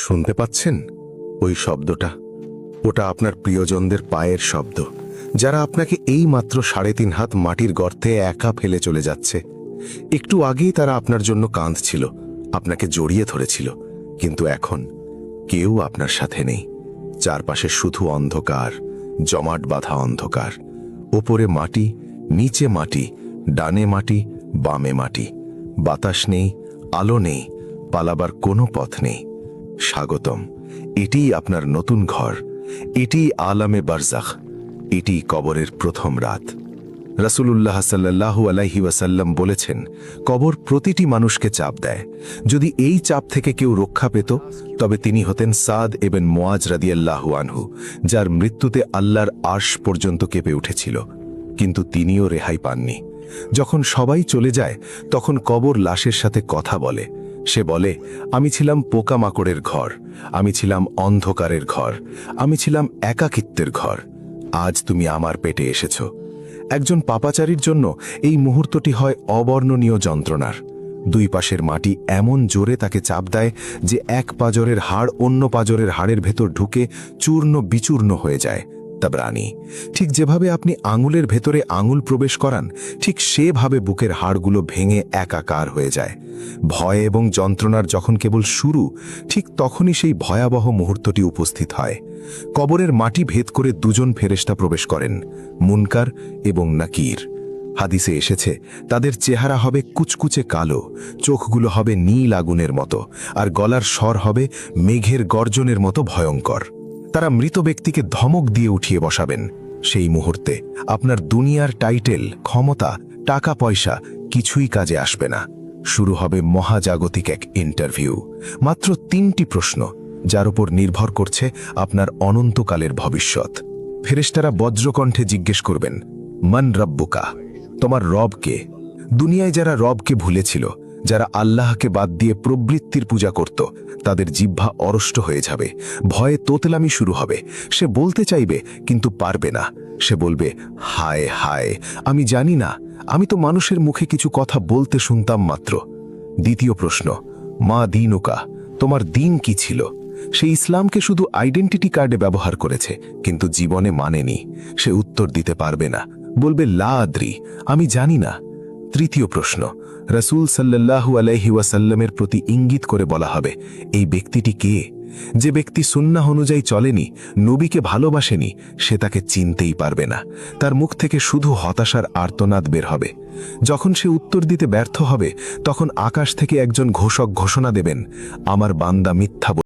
শুনতে পাচ্ছেন ওই শব্দটা? ওটা আপনার প্রিয়জনদের পায়ের শব্দ, যারা আপনাকে এই মাত্র 3.5 হাত মাটির গর্তে একা ফেলে চলে যাচ্ছে। একটু আগেই তারা আপনার জন্য কাঁদছিল, আপনাকে জড়িয়ে ধরেছিল, কিন্তু এখন কেউ আপনার সাথে নেই। চারপাশে শুধু অন্ধকার, জমাট বাঁধা অন্ধকার। ওপরে মাটি, নিচে মাটি, ডানে মাটি, বামে মাটি। বাতাস নেই, আলো নেই, পালাবার কোনো পথ নেই। স্বাগতম, এটিই আপনার নতুন ঘর, এটিই আলামে বারজাখ, এটিই কবরের প্রথম রাত। রাসূলুল্লাহ সাল্লাল্লাহু আলাইহি ওয়াসাল্লাম বলেছেন, কবর প্রতিটি মানুষকে চাপ দেয়। যদি এই চাপ থেকে কেউ রক্ষা পেত, তবে তিনি হতেন সাদ ইবনে মুআজ রাদিয়াল্লাহু আনহু, যার মৃত্যুতে আল্লাহর আরশ পর্যন্ত কেঁপে উঠেছিল। কিন্তু তিনিও রেহাই পাননি। যখন সবাই চলে যায়, তখন কবর লাশের সাথে কথা বলে। সে বলে, আমি ছিলাম পোকামাকড়ের ঘর, আমি ছিলাম অন্ধকারের ঘর, আমি ছিলাম একাকিত্বের ঘর। আজ তুমি আমার পেটে এসেছ। একজন পাপাচারীর জন্য এই মুহূর্তটি হয় অবর্ণনীয় যন্ত্রণার। দুই পাশের মাটি এমন জোরে তাকে চাপ দেয় যে এক পাঁজরের হাড় অন্য পাঁজরের হাড়ের ভেতর ঢুকে চূর্ণ বিচূর্ণ হয়ে যায়। তাবরানি। ঠিক যেভাবে আপনি আঙুলের ভেতরে আঙুল প্রবেশ করান, ঠিক সেভাবে বুকের হাড়গুলো ভেঙে একাকার হয়ে যায়। ভয় এবং যন্ত্রণার যখন কেবল শুরু, ঠিক তখনই সেই ভয়াবহ মুহূর্তটি উপস্থিত হয়। কবরের মাটি ভেদ করে দুজন ফেরেশতা প্রবেশ করেন, মুনকার এবং নাকির। হাদিসে এসেছে, তাদের চেহারা হবে কুচকুচে কালো, চোখগুলো হবে নীল আগুনের মতো, আর গলার স্বর হবে মেঘের গর্জনের মতো ভয়ঙ্কর। তারা মৃত ব্যক্তিকে ধমক দিয়ে উঠিয়ে বসাবেন। সেই মুহূর্তে আপনার দুনিয়ার টাইটেল, ক্ষমতা, টাকা পয়সা কিছুই কাজে আসবে না। শুরু হবে মহাজাগতিক এক ইন্টারভিউ। মাত্র 3টি প্রশ্ন, যার উপর নির্ভর করছে আপনার অনন্তকালের ভবিষ্যৎ। ফেরেশতারা বজ্রকণ্ঠে জিজ্ঞেস করবেন, মান রব্বুকা, তোমার রব কে? দুনিয়ায় যারা রবকে ভুলেছিল, যারা আল্লাহকে বাদ দিয়ে প্রবৃত্তির পূজা করত, তাদের জিহ্বা অরষ্ট হয়ে যাবে, ভয়ে তোতলামি শুরু হবে। সে বলতে চাইবে কিন্তু পারবে না। সে বলবে, হায় হায়, আমি জানি না, আমি তো মানুষের মুখে কিছু কথা বলতে শুনতাম মাত্র। দ্বিতীয় প্রশ্ন, মা দীনুকা, তোমার দিন কি ছিল? সে ইসলামকে শুধু আইডেন্টিটি কার্ডে ব্যবহার করেছে, কিন্তু জীবনে মানেনি। সে উত্তর দিতে পারবে না, বলবে লা আদ্রি, আমি জানি না। তৃতীয় প্রশ্ন, রাসূল সাল্লাল্লাহু আলাইহি ওয়াসাল্লামের প্রতি ইঙ্গিত করে বলা হবে, এই ব্যক্তিটি কে? যে ব্যক্তি সুন্নাহ অনুযায়ী চলেনি, নবীকে ভালোবাসেনি, সে তাকে চিনতেই পারবে না। তার মুখ থেকে শুধু হতাশার আর্তনাদ বের হবে। যখন সে উত্তর দিতে ব্যর্থ হবে, তখন আকাশ থেকে একজন ঘোষক ঘোষণা দেবেন, আমার বান্দা মিথ্যা